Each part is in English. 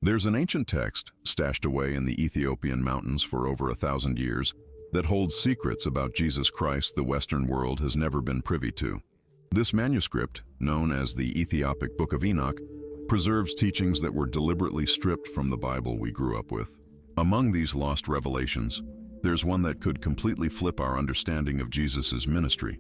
There's an ancient text, stashed away in the Ethiopian mountains for over 1,000 years, that holds secrets about Jesus Christ the Western world has never been privy to. This manuscript, known as the Ethiopic Book of Enoch, preserves teachings that were deliberately stripped from the Bible we grew up with. Among these lost revelations, there's one that could completely flip our understanding of Jesus' ministry,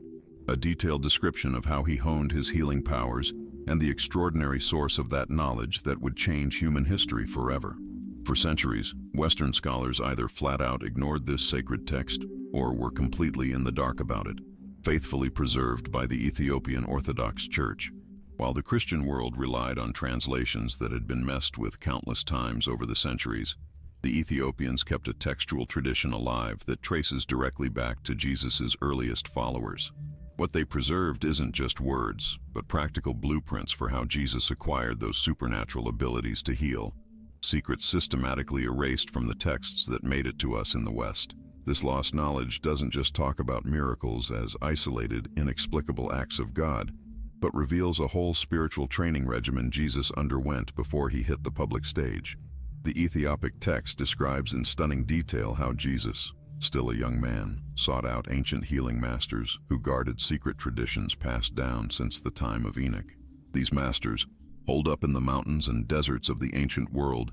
a detailed description of how he honed his healing powers and the extraordinary source of that knowledge that would change human history forever. For centuries, Western scholars either flat out ignored this sacred text or were completely in the dark about it, faithfully preserved by the Ethiopian Orthodox Church. While the Christian world relied on translations that had been messed with countless times over the centuries, the Ethiopians kept a textual tradition alive that traces directly back to Jesus' earliest followers. What they preserved isn't just words, but practical blueprints for how Jesus acquired those supernatural abilities to heal, secrets systematically erased from the texts that made it to us in the West. This lost knowledge doesn't just talk about miracles as isolated, inexplicable acts of God, but reveals a whole spiritual training regimen Jesus underwent before he hit the public stage. The Ethiopic text describes in stunning detail how Jesus, still a young man, sought out ancient healing masters who guarded secret traditions passed down since the time of Enoch. These masters, holed up in the mountains and deserts of the ancient world,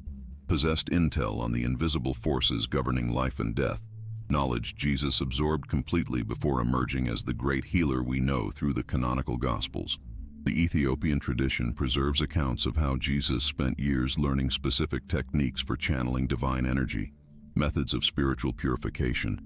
possessed intel on the invisible forces governing life and death, knowledge Jesus absorbed completely before emerging as the great healer we know through the canonical Gospels. The Ethiopian tradition preserves accounts of how Jesus spent years learning specific techniques for channeling divine energy, methods of spiritual purification,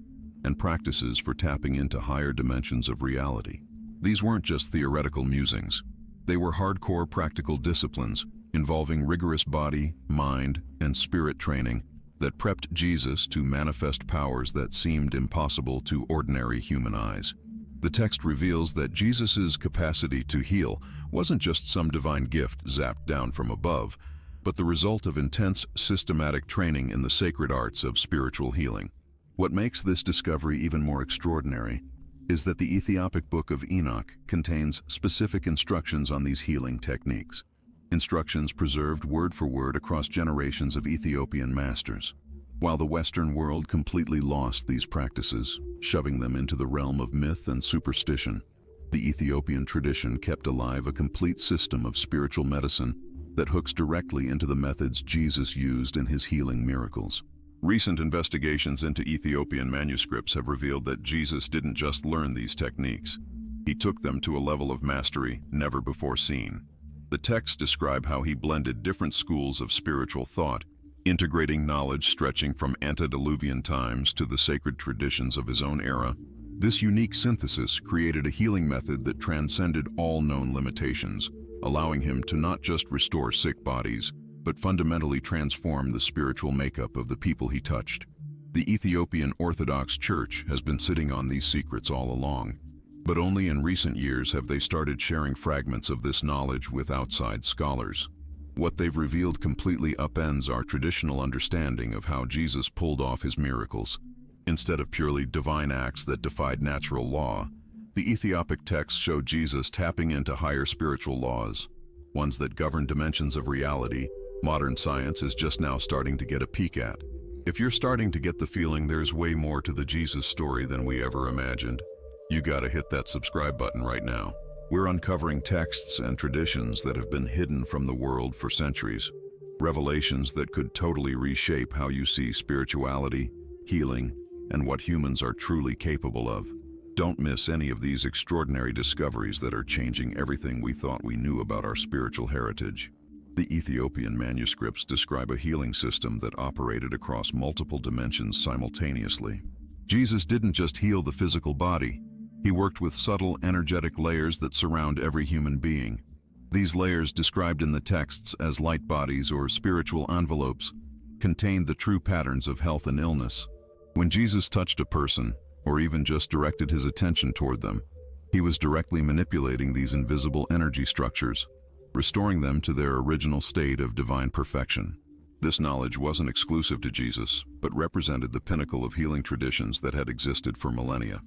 and practices for tapping into higher dimensions of reality. These weren't just theoretical musings. They were hardcore practical disciplines involving rigorous body, mind, and spirit training that prepped Jesus to manifest powers that seemed impossible to ordinary human eyes. The text reveals that Jesus' capacity to heal wasn't just some divine gift zapped down from above, but the result of intense, systematic training in the sacred arts of spiritual healing. What makes this discovery even more extraordinary is that the Ethiopic Book of Enoch contains specific instructions on these healing techniques, instructions preserved word for word across generations of Ethiopian masters. While the Western world completely lost these practices, shoving them into the realm of myth and superstition, the Ethiopian tradition kept alive a complete system of spiritual medicine that hooks directly into the methods Jesus used in his healing miracles. Recent investigations into Ethiopian manuscripts have revealed that Jesus didn't just learn these techniques. He took them to a level of mastery never before seen. The texts describe how he blended different schools of spiritual thought, integrating knowledge stretching from antediluvian times to the sacred traditions of his own era. This unique synthesis created a healing method that transcended all known limitations, allowing him to not just restore sick bodies, but fundamentally transform the spiritual makeup of the people he touched. The Ethiopian Orthodox Church has been sitting on these secrets all along, but only in recent years have they started sharing fragments of this knowledge with outside scholars. What they've revealed completely upends our traditional understanding of how Jesus pulled off his miracles. Instead of purely divine acts that defied natural law, the Ethiopic texts show Jesus tapping into higher spiritual laws, ones that govern dimensions of reality modern science is just now starting to get a peek at. If you're starting to get the feeling there's way more to the Jesus story than we ever imagined, you gotta hit that subscribe button right now. We're uncovering texts and traditions that have been hidden from the world for centuries, revelations that could totally reshape how you see spirituality, healing, and what humans are truly capable of. Don't miss any of these extraordinary discoveries that are changing everything we thought we knew about our spiritual heritage. The Ethiopian manuscripts describe a healing system that operated across multiple dimensions simultaneously. Jesus didn't just heal the physical body. He worked with subtle, energetic layers that surround every human being. These layers, described in the texts as light bodies or spiritual envelopes, contained the true patterns of health and illness. When Jesus touched a person, or even just directed his attention toward them, he was directly manipulating these invisible energy structures, restoring them to their original state of divine perfection. This knowledge wasn't exclusive to Jesus, but represented the pinnacle of healing traditions that had existed for millennia.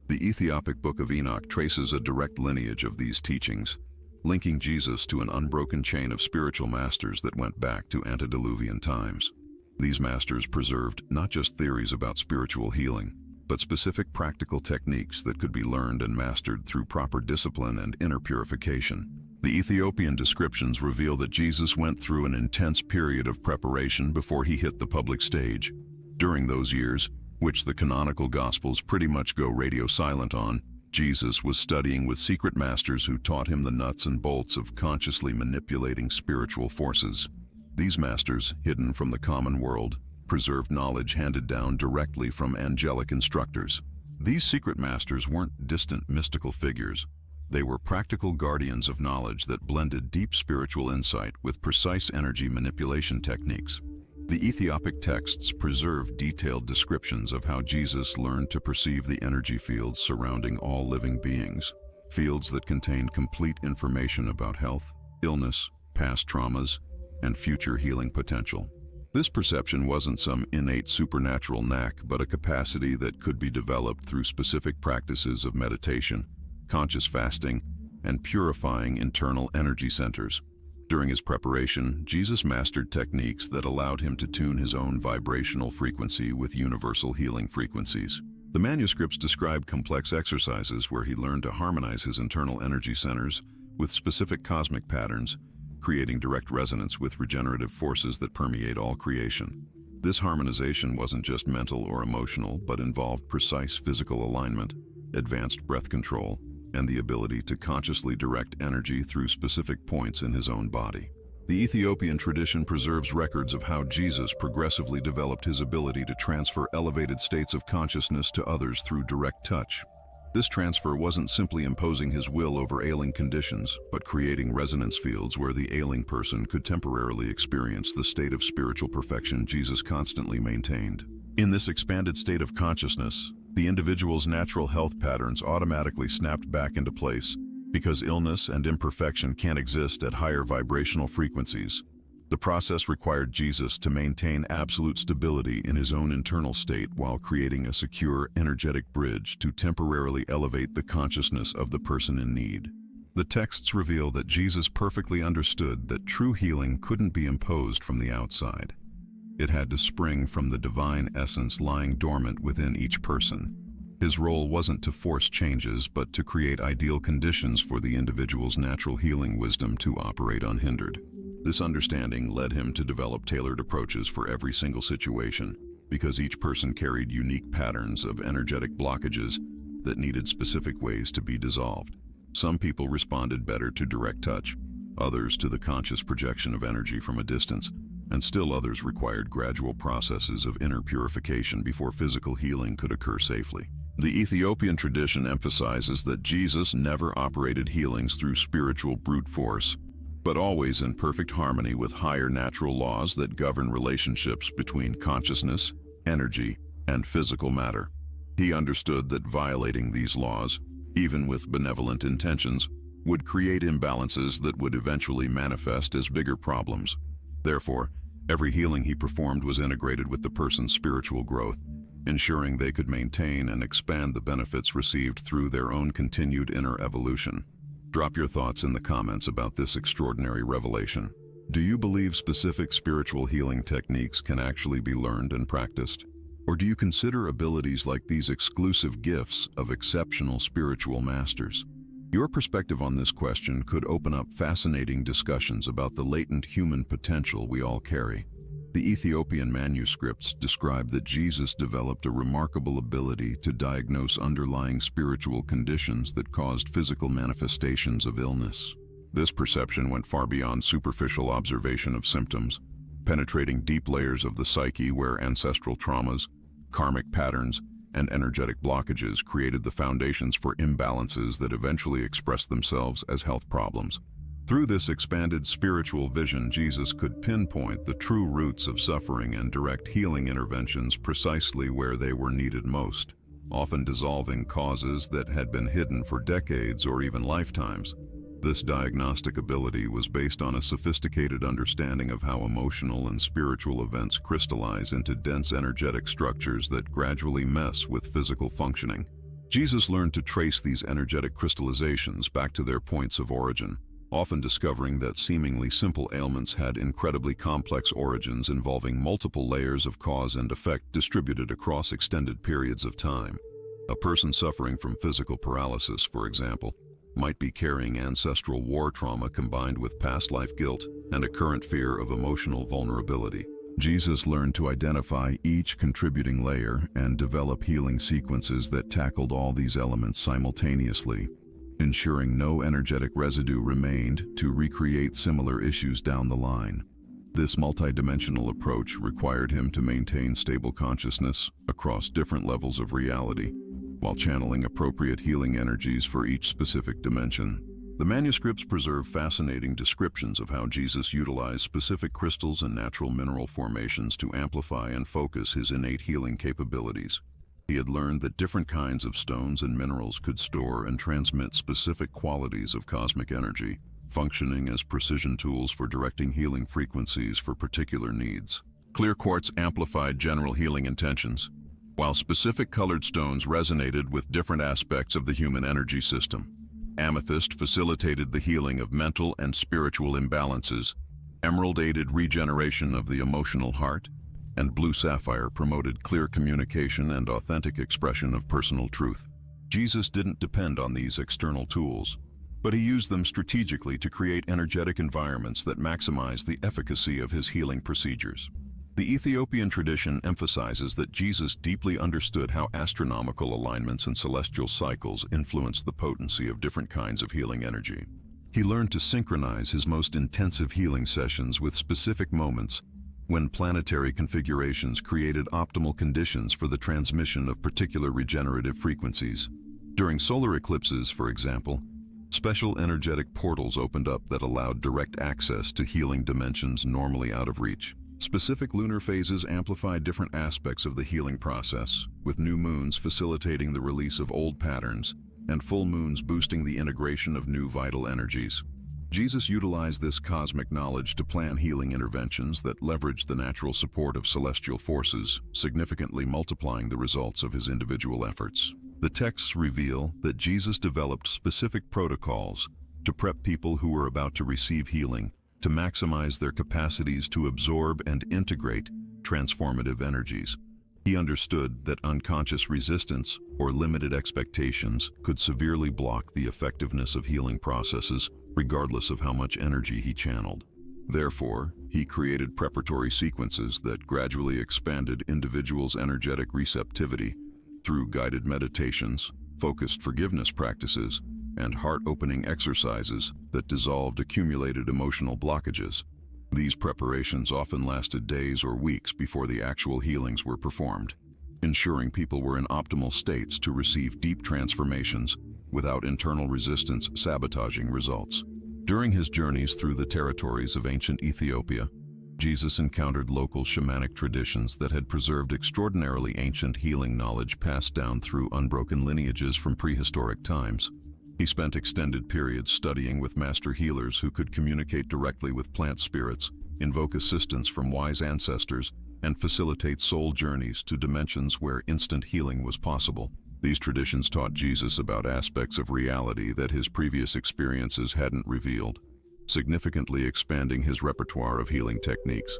The Ethiopic Book of Enoch traces a direct lineage of these teachings, linking Jesus to an unbroken chain of spiritual masters that went back to antediluvian times. These masters preserved not just theories about spiritual healing, but specific practical techniques that could be learned and mastered through proper discipline and inner purification. The Ethiopian descriptions reveal that Jesus went through an intense period of preparation before he hit the public stage. During those years, which the canonical Gospels pretty much go radio silent on, Jesus was studying with secret masters who taught him the nuts and bolts of consciously manipulating spiritual forces. These masters, hidden from the common world, preserved knowledge handed down directly from angelic instructors. These secret masters weren't distant mystical figures. They were practical guardians of knowledge that blended deep spiritual insight with precise energy manipulation techniques. The Ethiopic texts preserve detailed descriptions of how Jesus learned to perceive the energy fields surrounding all living beings, fields that contain complete information about health, illness, past traumas, and future healing potential. This perception wasn't some innate supernatural knack, but a capacity that could be developed through specific practices of meditation, conscious fasting, and purifying internal energy centers. During his preparation, Jesus mastered techniques that allowed him to tune his own vibrational frequency with universal healing frequencies. The manuscripts describe complex exercises where he learned to harmonize his internal energy centers with specific cosmic patterns, creating direct resonance with regenerative forces that permeate all creation. This harmonization wasn't just mental or emotional, but involved precise physical alignment, advanced breath control, and the ability to consciously direct energy through specific points in his own body. The Ethiopian tradition preserves records of how Jesus progressively developed his ability to transfer elevated states of consciousness to others through direct touch. This transfer wasn't simply imposing his will over ailing conditions, but creating resonance fields where the ailing person could temporarily experience the state of spiritual perfection Jesus constantly maintained. In this expanded state of consciousness, the individual's natural health patterns automatically snapped back into place, because illness and imperfection can't exist at higher vibrational frequencies. The process required Jesus to maintain absolute stability in his own internal state while creating a secure, energetic bridge to temporarily elevate the consciousness of the person in need. The texts reveal that Jesus perfectly understood that true healing couldn't be imposed from the outside. It had to spring from the divine essence lying dormant within each person. His role wasn't to force changes, but to create ideal conditions for the individual's natural healing wisdom to operate unhindered. This understanding led him to develop tailored approaches for every single situation, because each person carried unique patterns of energetic blockages that needed specific ways to be dissolved. Some people responded better to direct touch, others to the conscious projection of energy from a distance, and still others required gradual processes of inner purification before physical healing could occur safely. The Ethiopian tradition emphasizes that Jesus never operated healings through spiritual brute force, but always in perfect harmony with higher natural laws that govern relationships between consciousness, energy, and physical matter. He understood that violating these laws, even with benevolent intentions, would create imbalances that would eventually manifest as bigger problems. Therefore, every healing he performed was integrated with the person's spiritual growth, ensuring they could maintain and expand the benefits received through their own continued inner evolution. Drop your thoughts in the comments about this extraordinary revelation. Do you believe specific spiritual healing techniques can actually be learned and practiced? Or do you consider abilities like these exclusive gifts of exceptional spiritual masters? Your perspective on this question could open up fascinating discussions about the latent human potential we all carry. The Ethiopian manuscripts describe that Jesus developed a remarkable ability to diagnose underlying spiritual conditions that caused physical manifestations of illness. This perception went far beyond superficial observation of symptoms, penetrating deep layers of the psyche where ancestral traumas, karmic patterns, and energetic blockages created the foundations for imbalances that eventually expressed themselves as health problems. Through this expanded spiritual vision, Jesus could pinpoint the true roots of suffering and direct healing interventions precisely where they were needed most, often dissolving causes that had been hidden for decades or even lifetimes. This diagnostic ability was based on a sophisticated understanding of how emotional and spiritual events crystallize into dense energetic structures that gradually mess with physical functioning. Jesus learned to trace these energetic crystallizations back to their points of origin, often discovering that seemingly simple ailments had incredibly complex origins involving multiple layers of cause and effect distributed across extended periods of time. A person suffering from physical paralysis, for example, might be carrying ancestral war trauma combined with past life guilt and a current fear of emotional vulnerability. Jesus learned to identify each contributing layer and develop healing sequences that tackled all these elements simultaneously, ensuring no energetic residue remained to recreate similar issues down the line. This multidimensional approach required him to maintain stable consciousness across different levels of reality, while channeling appropriate healing energies for each specific dimension. The manuscripts preserve fascinating descriptions of how Jesus utilized specific crystals and natural mineral formations to amplify and focus his innate healing capabilities. He had learned that different kinds of stones and minerals could store and transmit specific qualities of cosmic energy, functioning as precision tools for directing healing frequencies for particular needs. Clear quartz amplified general healing intentions, while specific colored stones resonated with different aspects of the human energy system. Amethyst facilitated the healing of mental and spiritual imbalances, emerald aided regeneration of the emotional heart, and blue sapphire promoted clear communication and authentic expression of personal truth. Jesus didn't depend on these external tools, but he used them strategically to create energetic environments that maximize the efficacy of his healing procedures. The Ethiopian tradition emphasizes that Jesus deeply understood how astronomical alignments and celestial cycles influenced the potency of different kinds of healing energy. He learned to synchronize his most intensive healing sessions with specific moments when planetary configurations created optimal conditions for the transmission of particular regenerative frequencies. During solar eclipses, for example, special energetic portals opened up that allowed direct access to healing dimensions normally out of reach. Specific lunar phases amplified different aspects of the healing process, with new moons facilitating the release of old patterns and full moons boosting the integration of new vital energies. Jesus utilized this cosmic knowledge to plan healing interventions that leveraged the natural support of celestial forces, significantly multiplying the results of his individual efforts. The texts reveal that Jesus developed specific protocols to prep people who were about to receive healing, to maximize their capacities to absorb and integrate transformative energies. He understood that unconscious resistance or limited expectations could severely block the effectiveness of healing processes, regardless of how much energy he channeled. Therefore, he created preparatory sequences that gradually expanded individuals' energetic receptivity through guided meditations, focused forgiveness practices, and heart-opening exercises that dissolved accumulated emotional blockages. These preparations often lasted days or weeks before the actual healings were performed, ensuring people were in optimal states to receive deep transformations without internal resistance sabotaging results. During his journeys through the territories of ancient Ethiopia, Jesus encountered local shamanic traditions that had preserved extraordinarily ancient healing knowledge passed down through unbroken lineages from prehistoric times. He spent extended periods studying with master healers who could communicate directly with plant spirits, invoke assistance from wise ancestors, and facilitate soul journeys to dimensions where instant healing was possible. These traditions taught Jesus about aspects of reality that his previous experiences hadn't revealed, significantly expanding his repertoire of healing techniques.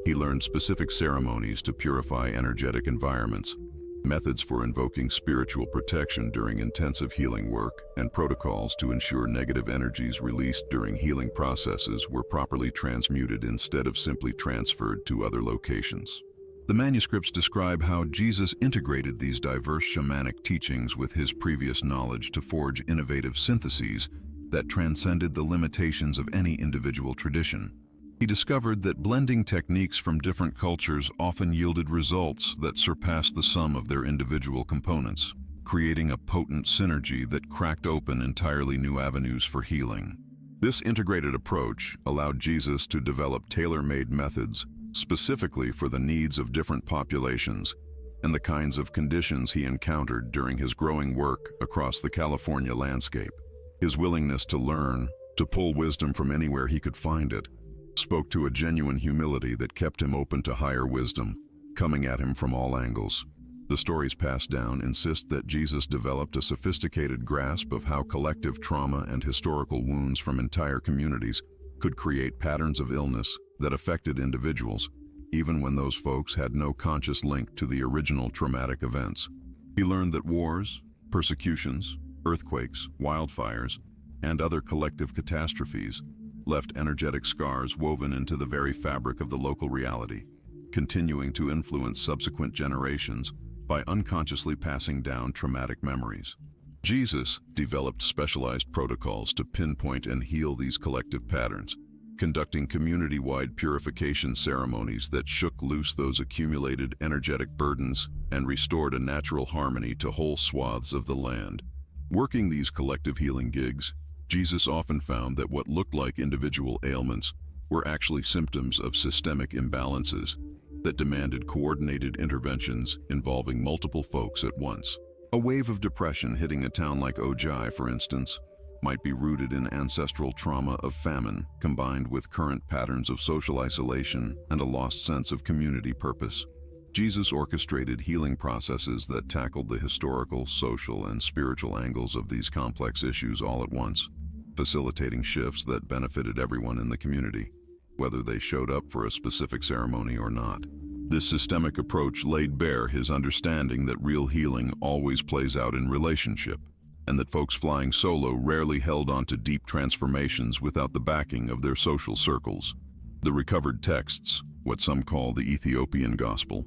He learned specific ceremonies to purify energetic environments, methods for invoking spiritual protection during intensive healing work, and protocols to ensure negative energies released during healing processes were properly transmuted instead of simply transferred to other locations. The manuscripts describe how Jesus integrated these diverse shamanic teachings with his previous knowledge to forge innovative syntheses that transcended the limitations of any individual tradition. He discovered that blending techniques from different cultures often yielded results that surpassed the sum of their individual components, creating a potent synergy that cracked open entirely new avenues for healing. This integrated approach allowed Jesus to develop tailor-made methods specifically for the needs of different populations and the kinds of conditions he encountered during his growing work across the California landscape. His willingness to learn, to pull wisdom from anywhere he could find it, spoke to a genuine humility that kept him open to higher wisdom, coming at him from all angles. The stories passed down insist that Jesus developed a sophisticated grasp of how collective trauma and historical wounds from entire communities could create patterns of illness that affected individuals, even when those folks had no conscious link to the original traumatic events. He learned that wars, persecutions, earthquakes, wildfires, and other collective catastrophes left energetic scars woven into the very fabric of the local reality, continuing to influence subsequent generations by unconsciously passing down traumatic memories. Jesus developed specialized protocols to pinpoint and heal these collective patterns, conducting community-wide purification ceremonies that shook loose those accumulated energetic burdens and restored a natural harmony to whole swaths of the land. Working these collective healing gigs, Jesus often found that what looked like individual ailments were actually symptoms of systemic imbalances that demanded coordinated interventions involving multiple folks at once. A wave of depression hitting a town like Ojai, for instance, might be rooted in ancestral trauma of famine combined with current patterns of social isolation and a lost sense of community purpose. Jesus orchestrated healing processes that tackled the historical, social, and spiritual angles of these complex issues all at once, facilitating shifts that benefited everyone in the community, whether they showed up for a specific ceremony or not. This systemic approach laid bare his understanding that real healing always plays out in relationship, and that folks flying solo rarely held on to deep transformations without the backing of their social circles. The recovered texts, what some call the Ethiopian Gospel,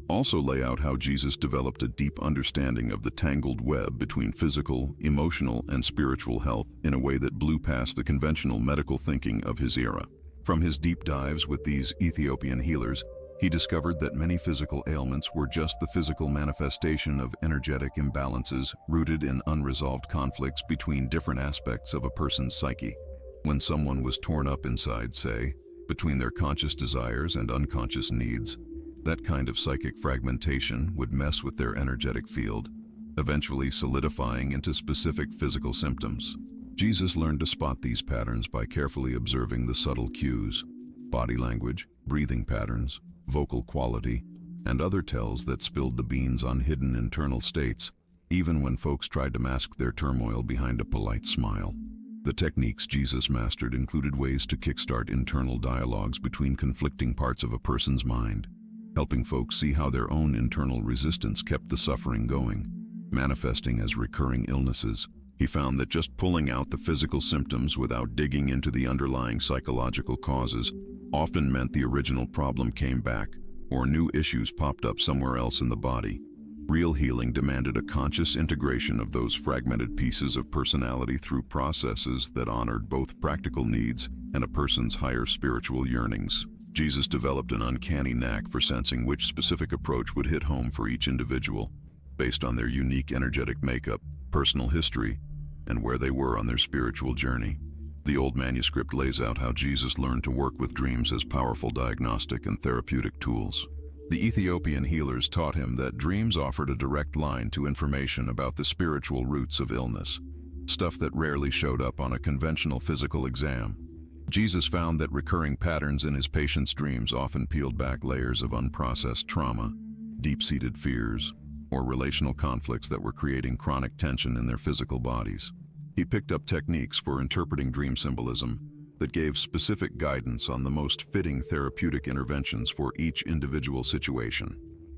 also lay out how Jesus developed a deep understanding of the tangled web between physical, emotional, and spiritual health in a way that blew past the conventional medical thinking of his era. From his deep dives with these Ethiopian healers, he discovered that many physical ailments were just the physical manifestation of energetic imbalances rooted in unresolved conflicts between different aspects of a person's psyche. When someone was torn up inside, say, between their conscious desires and unconscious needs, that kind of psychic fragmentation would mess with their energetic field, eventually solidifying into specific physical symptoms. Jesus learned to spot these patterns by carefully observing the subtle cues, body language, breathing patterns, vocal quality, and other tells that spilled the beans on hidden internal states, even when folks tried to mask their turmoil behind a polite smile. The techniques Jesus mastered included ways to kickstart internal dialogues between conflicting parts of a person's mind, helping folks see how their own internal resistance kept the suffering going, manifesting as recurring illnesses. He found that just pulling out the physical symptoms without digging into the underlying psychological causes often meant the original problem came back, or new issues popped up somewhere else in the body. Real healing demanded a conscious integration of those fragmented pieces of personality through processes that honored both practical needs and a person's higher spiritual yearnings. Jesus developed an uncanny knack for sensing which specific approach would hit home for each individual, based on their unique energetic makeup, personal history, and where they were on their spiritual journey. The old manuscript lays out how Jesus learned to work with dreams as powerful diagnostic and therapeutic tools. The Ethiopian healers taught him that dreams offered a direct line to information about the spiritual roots of illness, stuff that rarely showed up on a conventional physical exam. Jesus found that recurring patterns in his patients' dreams often peeled back layers of unprocessed trauma, deep-seated fears, or relational conflicts that were creating chronic tension in their physical bodies. He picked up techniques for interpreting dream symbolism that gave specific guidance on the most fitting therapeutic interventions for each individual situation.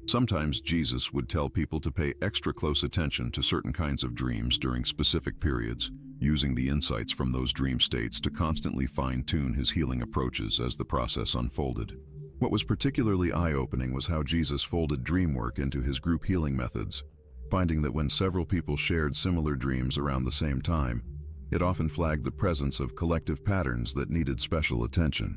Sometimes Jesus would tell people to pay extra close attention to certain kinds of dreams during specific periods, using the insights from those dream states to constantly fine-tune his healing approaches as the process unfolded. What was particularly eye-opening was how Jesus folded dream work into his group healing methods, finding that when several people shared similar dreams around the same time, it often flagged the presence of collective patterns that needed special attention.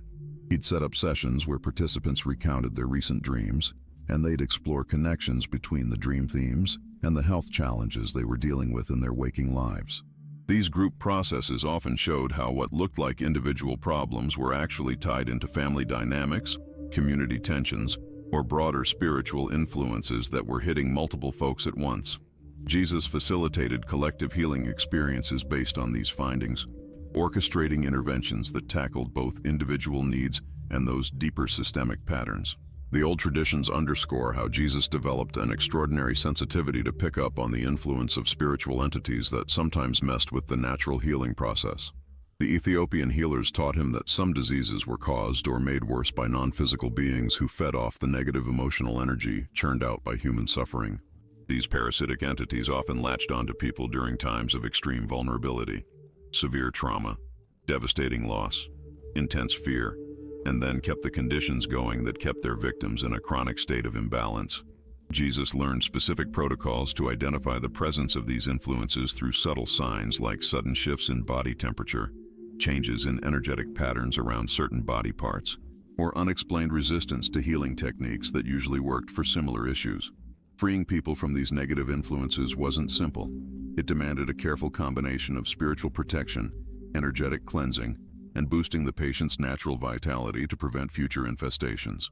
He'd set up sessions where participants recounted their recent dreams, and they'd explore connections between the dream themes and the health challenges they were dealing with in their waking lives. These group processes often showed how what looked like individual problems were actually tied into family dynamics, community tensions, or broader spiritual influences that were hitting multiple folks at once. Jesus facilitated collective healing experiences based on these findings, orchestrating interventions that tackled both individual needs and those deeper systemic patterns. The old traditions underscore how Jesus developed an extraordinary sensitivity to pick up on the influence of spiritual entities that sometimes messed with the natural healing process. The Ethiopian healers taught him that some diseases were caused or made worse by non-physical beings who fed off the negative emotional energy churned out by human suffering. These parasitic entities often latched onto people during times of extreme vulnerability, severe trauma, devastating loss, intense fear, and then kept the conditions going that kept their victims in a chronic state of imbalance. Jesus learned specific protocols to identify the presence of these influences through subtle signs like sudden shifts in body temperature, changes in energetic patterns around certain body parts, or unexplained resistance to healing techniques that usually worked for similar issues. Freeing people from these negative influences wasn't simple. It demanded a careful combination of spiritual protection, energetic cleansing, and boosting the patient's natural vitality to prevent future infestations.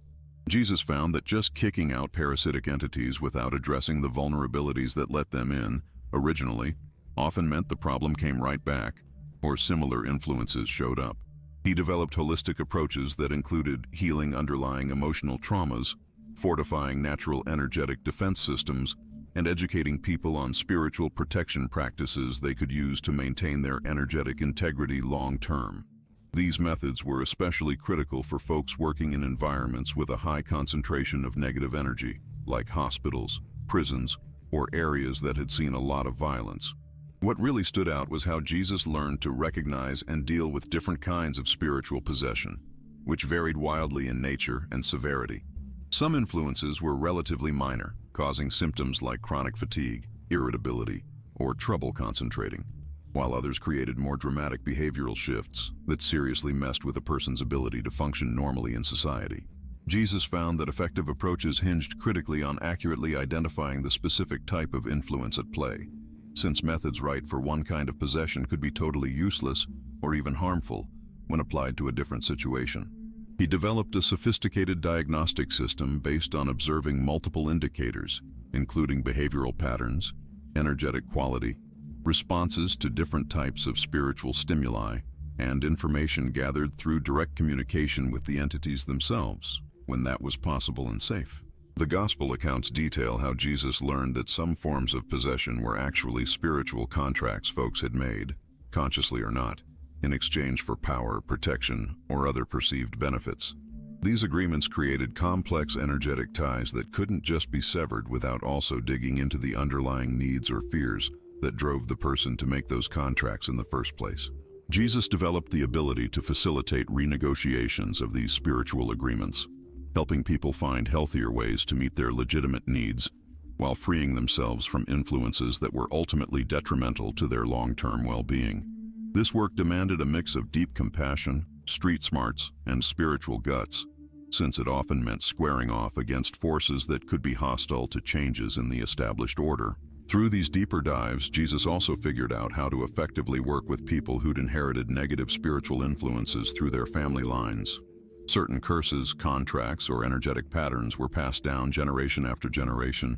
Jesus found that just kicking out parasitic entities without addressing the vulnerabilities that let them in, originally, often meant the problem came right back, or similar influences showed up. He developed holistic approaches that included healing underlying emotional traumas, fortifying natural energetic defense systems, and educating people on spiritual protection practices they could use to maintain their energetic integrity long-term. These methods were especially critical for folks working in environments with a high concentration of negative energy, like hospitals, prisons, or areas that had seen a lot of violence. What really stood out was how Jesus learned to recognize and deal with different kinds of spiritual possession, which varied wildly in nature and severity. Some influences were relatively minor, causing symptoms like chronic fatigue, irritability, or trouble concentrating, while others created more dramatic behavioral shifts that seriously messed with a person's ability to function normally in society. Jesus found that effective approaches hinged critically on accurately identifying the specific type of influence at play, since methods right for one kind of possession could be totally useless or even harmful when applied to a different situation. He developed a sophisticated diagnostic system based on observing multiple indicators, including behavioral patterns, energetic quality, responses to different types of spiritual stimuli, and information gathered through direct communication with the entities themselves, when that was possible and safe. The Gospel accounts detail how Jesus learned that some forms of possession were actually spiritual contracts folks had made, consciously or not, in exchange for power, protection, or other perceived benefits. These agreements created complex energetic ties that couldn't just be severed without also digging into the underlying needs or fears that drove the person to make those contracts in the first place. Jesus developed the ability to facilitate renegotiations of these spiritual agreements, helping people find healthier ways to meet their legitimate needs while freeing themselves from influences that were ultimately detrimental to their long-term well-being. This work demanded a mix of deep compassion, street smarts, and spiritual guts, since it often meant squaring off against forces that could be hostile to changes in the established order. Through these deeper dives, Jesus also figured out how to effectively work with people who'd inherited negative spiritual influences through their family lines. Certain curses, contracts, or energetic patterns were passed down generation after generation,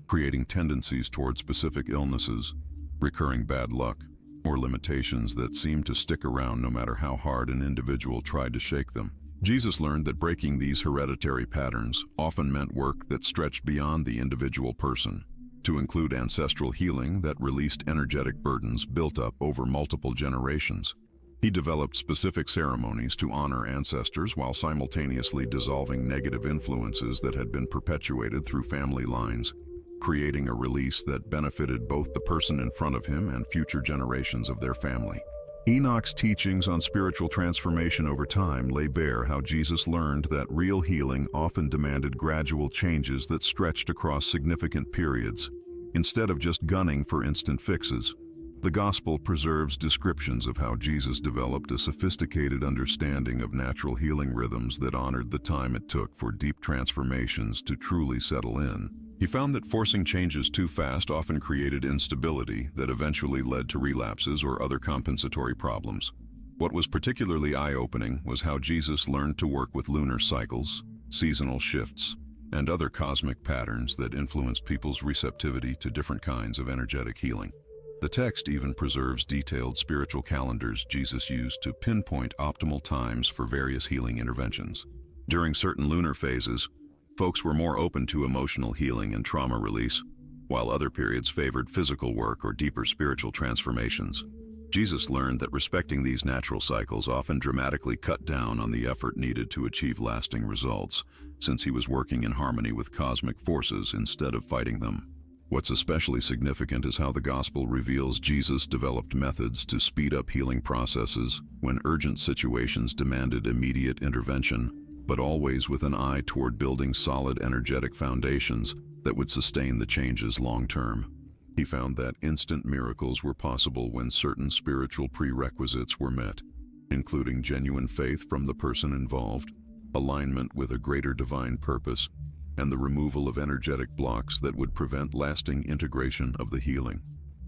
creating tendencies toward specific illnesses, recurring bad luck, or limitations that seemed to stick around no matter how hard an individual tried to shake them. Jesus learned that breaking these hereditary patterns often meant work that stretched beyond the individual person, to include ancestral healing that released energetic burdens built up over multiple generations. He developed specific ceremonies to honor ancestors while simultaneously dissolving negative influences that had been perpetuated through family lines, creating a release that benefited both the person in front of him and future generations of their family. Enoch's teachings on spiritual transformation over time lay bare how Jesus learned that real healing often demanded gradual changes that stretched across significant periods, instead of just gunning for instant fixes. The Gospel preserves descriptions of how Jesus developed a sophisticated understanding of natural healing rhythms that honored the time it took for deep transformations to truly settle in. He found that forcing changes too fast often created instability that eventually led to relapses or other compensatory problems. What was particularly eye-opening was how Jesus learned to work with lunar cycles, seasonal shifts, and other cosmic patterns that influenced people's receptivity to different kinds of energetic healing. The text even preserves detailed spiritual calendars Jesus used to pinpoint optimal times for various healing interventions. During certain lunar phases, Folks were more open to emotional healing and trauma release, while other periods favored physical work or deeper spiritual transformations. Jesus learned that respecting these natural cycles often dramatically cut down on the effort needed to achieve lasting results, since he was working in harmony with cosmic forces instead of fighting them. What's especially significant is how the Gospel reveals Jesus developed methods to speed up healing processes when urgent situations demanded immediate intervention, but always with an eye toward building solid energetic foundations that would sustain the changes long term. He found that instant miracles were possible when certain spiritual prerequisites were met, including genuine faith from the person involved, alignment with a greater divine purpose, and the removal of energetic blocks that would prevent lasting integration of the healing.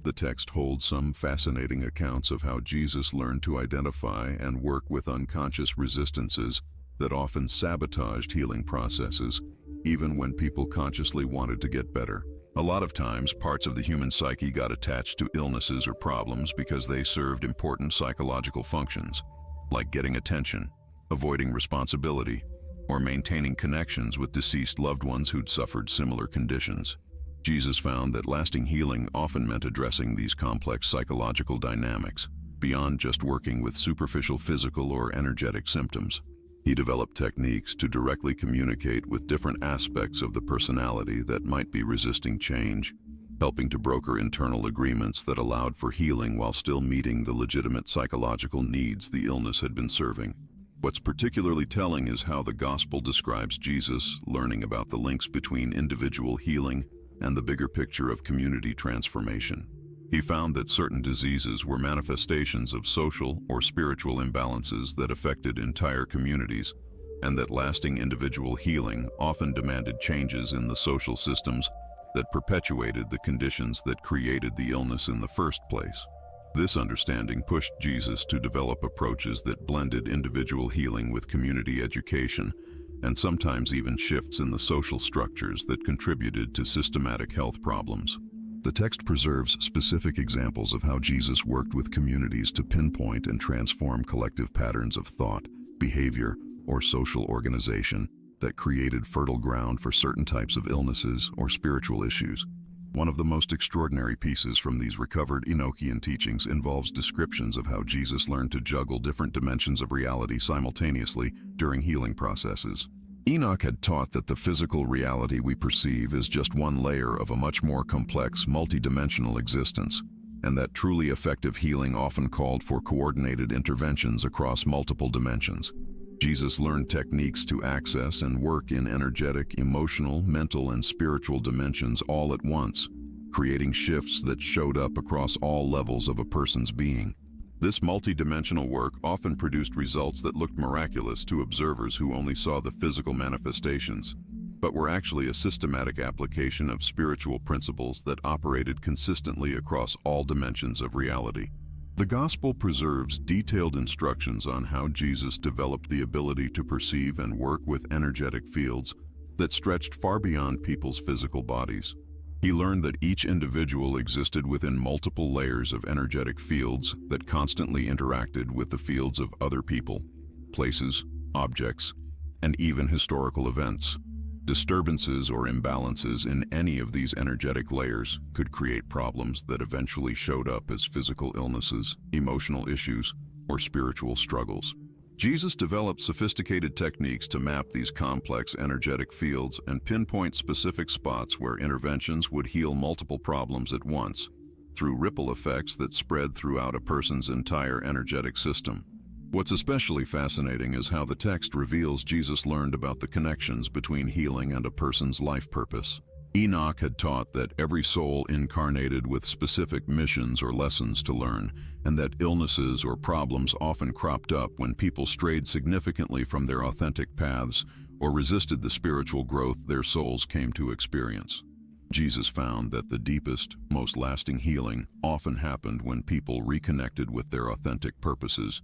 The text holds some fascinating accounts of how Jesus learned to identify and work with unconscious resistances that often sabotaged healing processes, even when people consciously wanted to get better. A lot of times, parts of the human psyche got attached to illnesses or problems because they served important psychological functions, like getting attention, avoiding responsibility, or maintaining connections with deceased loved ones who'd suffered similar conditions. Jesus found that lasting healing often meant addressing these complex psychological dynamics, beyond just working with superficial physical or energetic symptoms. He developed techniques to directly communicate with different aspects of the personality that might be resisting change, helping to broker internal agreements that allowed for healing while still meeting the legitimate psychological needs the illness had been serving. What's particularly telling is how the Gospel describes Jesus learning about the links between individual healing and the bigger picture of community transformation. He found that certain diseases were manifestations of social or spiritual imbalances that affected entire communities, and that lasting individual healing often demanded changes in the social systems that perpetuated the conditions that created the illness in the first place. This understanding pushed Jesus to develop approaches that blended individual healing with community education, and sometimes even shifts in the social structures that contributed to systematic health problems. The text preserves specific examples of how Jesus worked with communities to pinpoint and transform collective patterns of thought, behavior, or social organization that created fertile ground for certain types of illnesses or spiritual issues. One of the most extraordinary pieces from these recovered Enochian teachings involves descriptions of how Jesus learned to juggle different dimensions of reality simultaneously during healing processes. Enoch had taught that the physical reality we perceive is just one layer of a much more complex, multidimensional existence, and that truly effective healing often called for coordinated interventions across multiple dimensions. Jesus learned techniques to access and work in energetic, emotional, mental, and spiritual dimensions all at once, creating shifts that showed up across all levels of a person's being. This multidimensional work often produced results that looked miraculous to observers who only saw the physical manifestations, but were actually a systematic application of spiritual principles that operated consistently across all dimensions of reality. The Gospel preserves detailed instructions on how Jesus developed the ability to perceive and work with energetic fields that stretched far beyond people's physical bodies. He learned that each individual existed within multiple layers of energetic fields that constantly interacted with the fields of other people, places, objects, and even historical events. Disturbances or imbalances in any of these energetic layers could create problems that eventually showed up as physical illnesses, emotional issues, or spiritual struggles. Jesus developed sophisticated techniques to map these complex energetic fields and pinpoint specific spots where interventions would heal multiple problems at once, through ripple effects that spread throughout a person's entire energetic system. What's especially fascinating is how the text reveals Jesus learned about the connections between healing and a person's life purpose. Enoch had taught that every soul incarnated with specific missions or lessons to learn, and that illnesses or problems often cropped up when people strayed significantly from their authentic paths or resisted the spiritual growth their souls came to experience. Jesus found that the deepest, most lasting healing often happened when people reconnected with their authentic purposes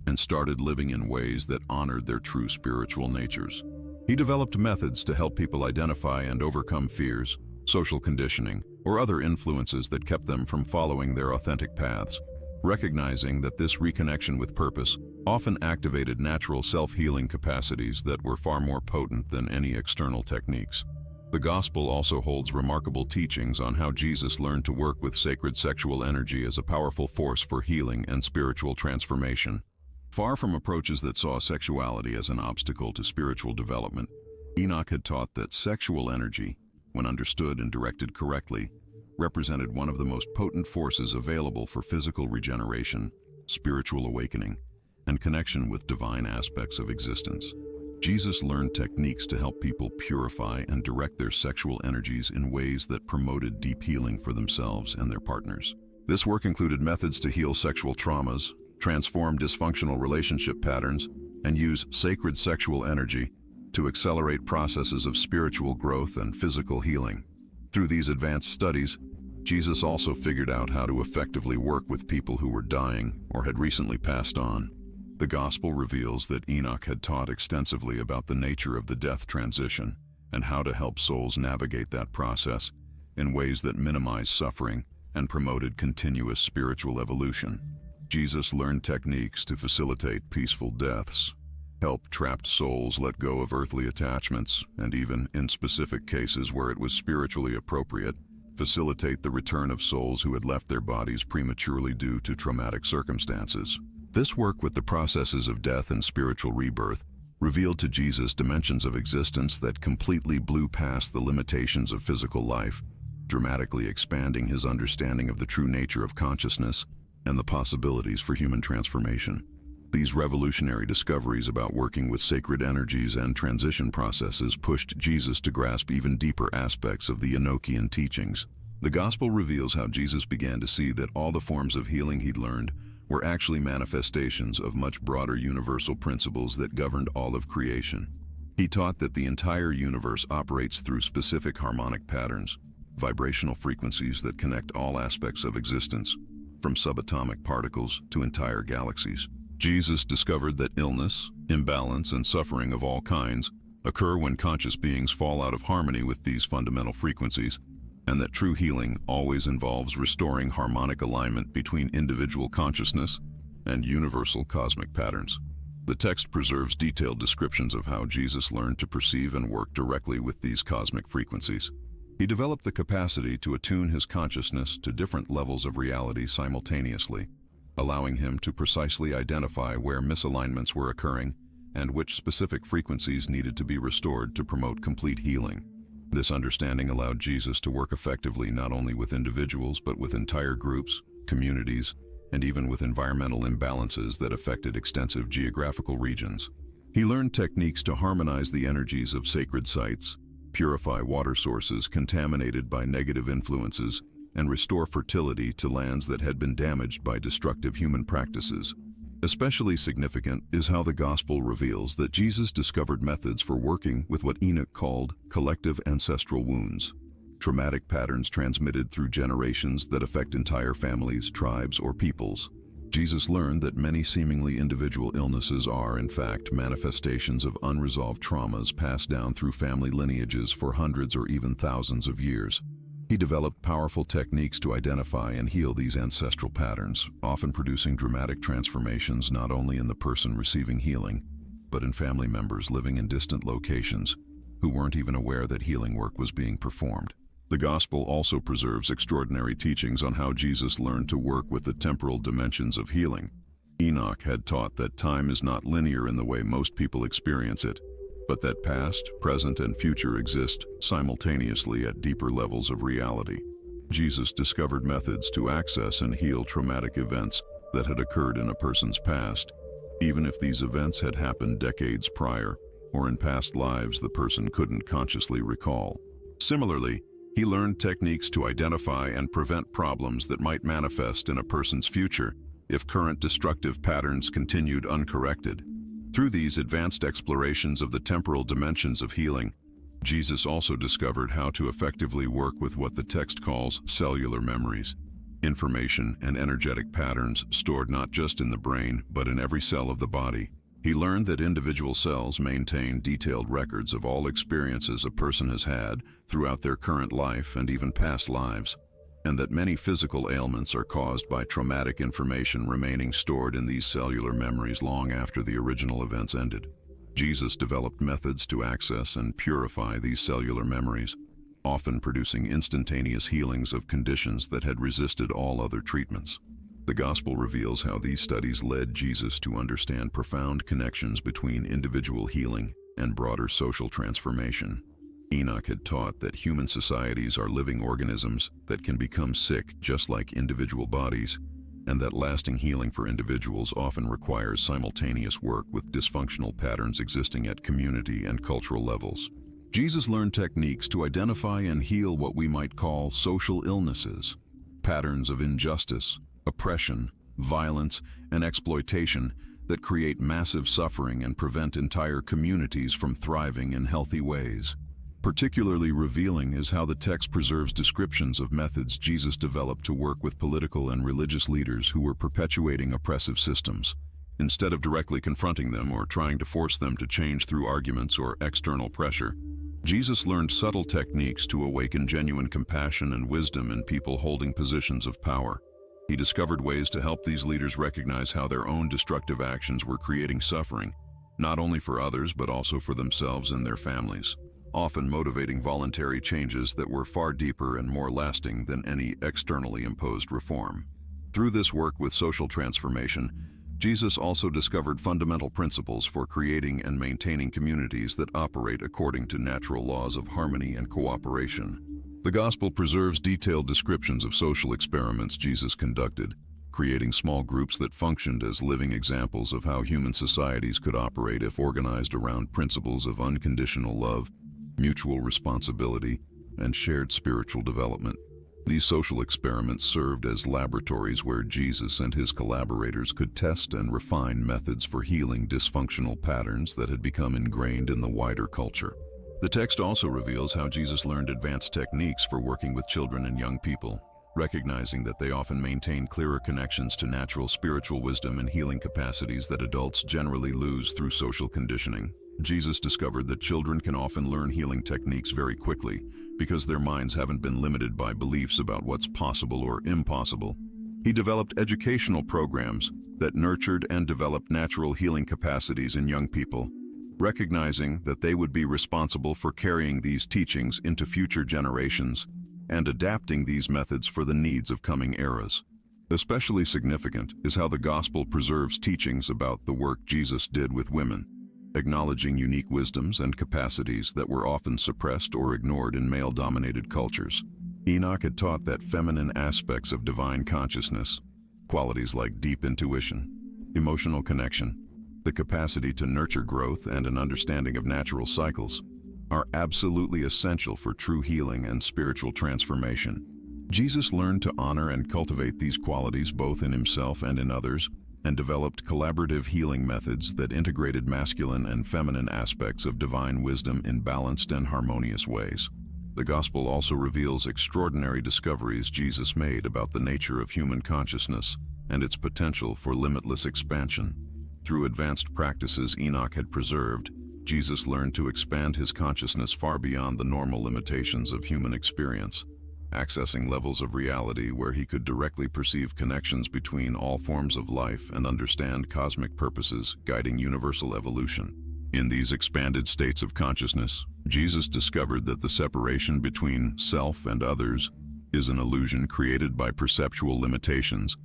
and started living in ways that honored their true spiritual natures. He developed methods to help people identify and overcome fears, social conditioning, or other influences that kept them from following their authentic paths. recognizing that this reconnection with purpose often activated natural self-healing capacities that were far more potent than any external techniques. The Gospel also holds remarkable teachings on how Jesus learned to work with sacred sexual energy as a powerful force for healing and spiritual transformation. Far from approaches that saw sexuality as an obstacle to spiritual development, Enoch had taught that sexual energy, when understood and directed correctly, represented one of the most potent forces available for physical regeneration, spiritual awakening, and connection with divine aspects of existence. Jesus learned techniques to help people purify and direct their sexual energies in ways that promoted deep healing for themselves and their partners. This work included methods to heal sexual traumas, transform dysfunctional relationship patterns, and use sacred sexual energy to accelerate processes of spiritual growth and physical healing. Through these advanced studies, Jesus also figured out how to effectively work with people who were dying or had recently passed on. The Gospel reveals that Enoch had taught extensively about the nature of the death transition and how to help souls navigate that process in ways that minimized suffering and promoted continuous spiritual evolution. Jesus learned techniques to facilitate peaceful deaths, help trapped souls let go of earthly attachments, and even, in specific cases where it was spiritually appropriate, facilitate the return of souls who had left their bodies prematurely due to traumatic circumstances. This work with the processes of death and spiritual rebirth revealed to Jesus dimensions of existence that completely blew past the limitations of physical life, dramatically expanding his understanding of the true nature of consciousness and the possibilities for human transformation. These revolutionary discoveries about working with sacred energies and transition processes pushed Jesus to grasp even deeper aspects of the Enochian teachings. The Gospel reveals how Jesus began to see that all the forms of healing he'd learned were actually manifestations of much broader universal principles that governed all of creation. He taught that the entire universe operates through specific harmonic patterns, vibrational frequencies that connect all aspects of existence, from subatomic particles to entire galaxies. Jesus discovered that illness, imbalance, and suffering of all kinds occur when conscious beings fall out of harmony with these fundamental frequencies, and that true healing always involves restoring harmonic alignment between individual consciousness and universal cosmic patterns. The text preserves detailed descriptions of how Jesus learned to perceive and work directly with these cosmic frequencies. He developed the capacity to attune his consciousness to different levels of reality simultaneously, allowing him to precisely identify where misalignments were occurring and which specific frequencies needed to be restored to promote complete healing. This understanding allowed Jesus to work effectively not only with individuals but with entire groups, communities, and even with environmental imbalances that affected extensive geographical regions. He learned techniques to harmonize the energies of sacred sites, purify water sources contaminated by negative influences, and restore fertility to lands that had been damaged by destructive human practices. Especially significant is how the Gospel reveals that Jesus discovered methods for working with what Enoch called collective ancestral wounds, traumatic patterns transmitted through generations that affect entire families, tribes, or peoples. Jesus learned that many seemingly individual illnesses are, in fact, manifestations of unresolved traumas passed down through family lineages for hundreds or even thousands of years. He developed powerful techniques to identify and heal these ancestral patterns, often producing dramatic transformations not only in the person receiving healing, but in family members living in distant locations who weren't even aware that healing work was being performed. The Gospel also preserves extraordinary teachings on how Jesus learned to work with the temporal dimensions of healing. Enoch had taught that time is not linear in the way most people experience it, but that past, present, and future exist simultaneously at deeper levels of reality. Jesus discovered methods to access and heal traumatic events that had occurred in a person's past, even if these events had happened decades prior, or in past lives the person couldn't consciously recall. Similarly, he learned techniques to identify and prevent problems that might manifest in a person's future if current destructive patterns continued uncorrected. Through these advanced explorations of the temporal dimensions of healing, Jesus also discovered how to effectively work with what the text calls cellular memories, information and energetic patterns stored not just in the brain but in every cell of the body. He learned that individual cells maintain detailed records of all experiences a person has had throughout their current life and even past lives, and that many physical ailments are caused by traumatic information remaining stored in these cellular memories long after the original events ended. Jesus developed methods to access and purify these cellular memories, often producing instantaneous healings of conditions that had resisted all other treatments. The Gospel reveals how these studies led Jesus to understand profound connections between individual healing and broader social transformation. Enoch had taught that human societies are living organisms that can become sick just like individual bodies, and that lasting healing for individuals often requires simultaneous work with dysfunctional patterns existing at community and cultural levels. Jesus learned techniques to identify and heal what we might call social illnesses, patterns of injustice, oppression, violence, and exploitation that create massive suffering and prevent entire communities from thriving in healthy ways. Particularly revealing is how the text preserves descriptions of methods Jesus developed to work with political and religious leaders who were perpetuating oppressive systems. Instead of directly confronting them or trying to force them to change through arguments or external pressure, Jesus learned subtle techniques to awaken genuine compassion and wisdom in people holding positions of power. He discovered ways to help these leaders recognize how their own destructive actions were creating suffering, not only for others but also for themselves and their families, often motivating voluntary changes that were far deeper and more lasting than any externally imposed reform. Through this work with social transformation, Jesus also discovered fundamental principles for creating and maintaining communities that operate according to natural laws of harmony and cooperation. The Gospel preserves detailed descriptions of social experiments Jesus conducted, creating small groups that functioned as living examples of how human societies could operate if organized around principles of unconditional love, mutual responsibility, and shared spiritual development. These social experiments served as laboratories where Jesus and his collaborators could test and refine methods for healing dysfunctional patterns that had become ingrained in the wider culture. The text also reveals how Jesus learned advanced techniques for working with children and young people, recognizing that they often maintain clearer connections to natural spiritual wisdom and healing capacities that adults generally lose through social conditioning. Jesus discovered that children can often learn healing techniques very quickly because their minds haven't been limited by beliefs about what's possible or impossible. He developed educational programs that nurtured and developed natural healing capacities in young people, recognizing that they would be responsible for carrying these teachings into future generations and adapting these methods for the needs of coming eras. Especially significant is how the Gospel preserves teachings about the work Jesus did with women, acknowledging unique wisdoms and capacities that were often suppressed or ignored in male-dominated cultures. Enoch had taught that feminine aspects of divine consciousness, qualities like deep intuition, emotional connection, the capacity to nurture growth, and an understanding of natural cycles, are absolutely essential for true healing and spiritual transformation. Jesus learned to honor and cultivate these qualities both in himself and in others, and developed collaborative healing methods that integrated masculine and feminine aspects of divine wisdom in balanced and harmonious ways. The Gospel also reveals extraordinary discoveries Jesus made about the nature of human consciousness and its potential for limitless expansion. Through advanced practices Enoch had preserved, Jesus learned to expand his consciousness far beyond the normal limitations of human experience, accessing levels of reality where he could directly perceive connections between all forms of life and understand cosmic purposes guiding universal evolution. In these expanded states of consciousness, Jesus discovered that the separation between self and others is an illusion created by perceptual limitations,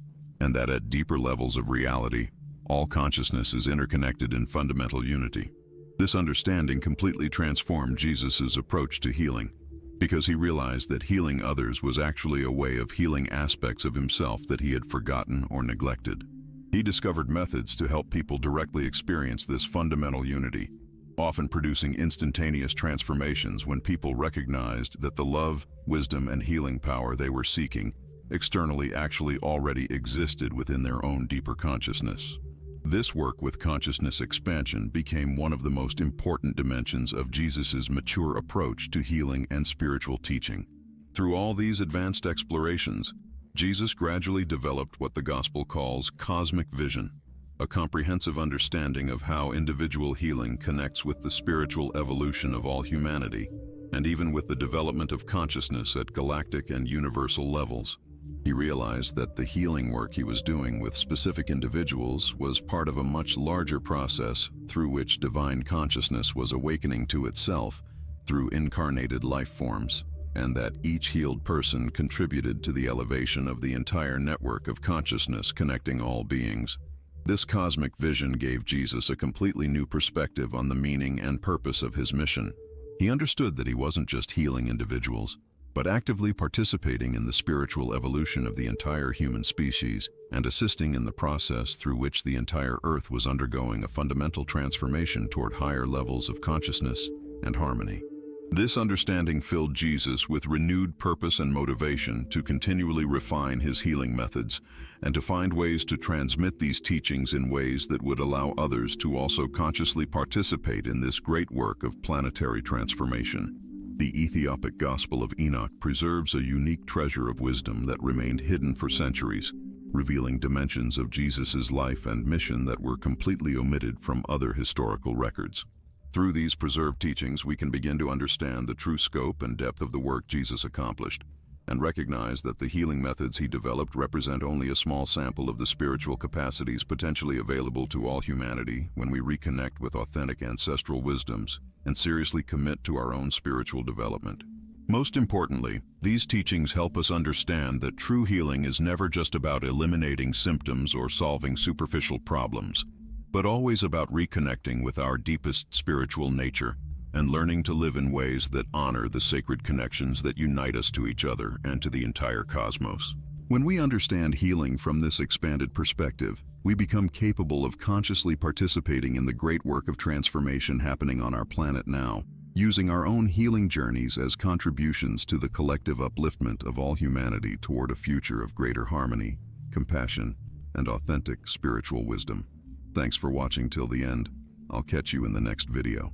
and that at deeper levels of reality, all consciousness is interconnected in fundamental unity. This understanding completely transformed Jesus' approach to healing, because he realized that healing others was actually a way of healing aspects of himself that he had forgotten or neglected. He discovered methods to help people directly experience this fundamental unity, often producing instantaneous transformations when people recognized that the love, wisdom, and healing power they were seeking externally actually already existed within their own deeper consciousness. This work with consciousness expansion became one of the most important dimensions of Jesus' mature approach to healing and spiritual teaching. Through all these advanced explorations, Jesus gradually developed what the Gospel calls cosmic vision, a comprehensive understanding of how individual healing connects with the spiritual evolution of all humanity, and even with the development of consciousness at galactic and universal levels. He realized that the healing work he was doing with specific individuals was part of a much larger process through which divine consciousness was awakening to itself through incarnated life forms, and that each healed person contributed to the elevation of the entire network of consciousness connecting all beings. This cosmic vision gave Jesus a completely new perspective on the meaning and purpose of his mission. He understood that he wasn't just healing individuals, but actively participating in the spiritual evolution of the entire human species and assisting in the process through which the entire earth was undergoing a fundamental transformation toward higher levels of consciousness and harmony. This understanding filled Jesus with renewed purpose and motivation to continually refine his healing methods and to find ways to transmit these teachings in ways that would allow others to also consciously participate in this great work of planetary transformation. The Ethiopic Gospel of Enoch preserves a unique treasure of wisdom that remained hidden for centuries, revealing dimensions of Jesus' life and mission that were completely omitted from other historical records. Through these preserved teachings, we can begin to understand the true scope and depth of the work Jesus accomplished, and recognize that the healing methods he developed represent only a small sample of the spiritual capacities potentially available to all humanity when we reconnect with authentic ancestral wisdoms and seriously commit to our own spiritual development. Most importantly, these teachings help us understand that true healing is never just about eliminating symptoms or solving superficial problems, but always about reconnecting with our deepest spiritual nature and learning to live in ways that honor the sacred connections that unite us to each other and to the entire cosmos. When we understand healing from this expanded perspective, we become capable of consciously participating in the great work of transformation happening on our planet now, using our own healing journeys as contributions to the collective upliftment of all humanity toward a future of greater harmony, compassion, and authentic spiritual wisdom. Thanks for watching till the end. I'll catch you in the next video.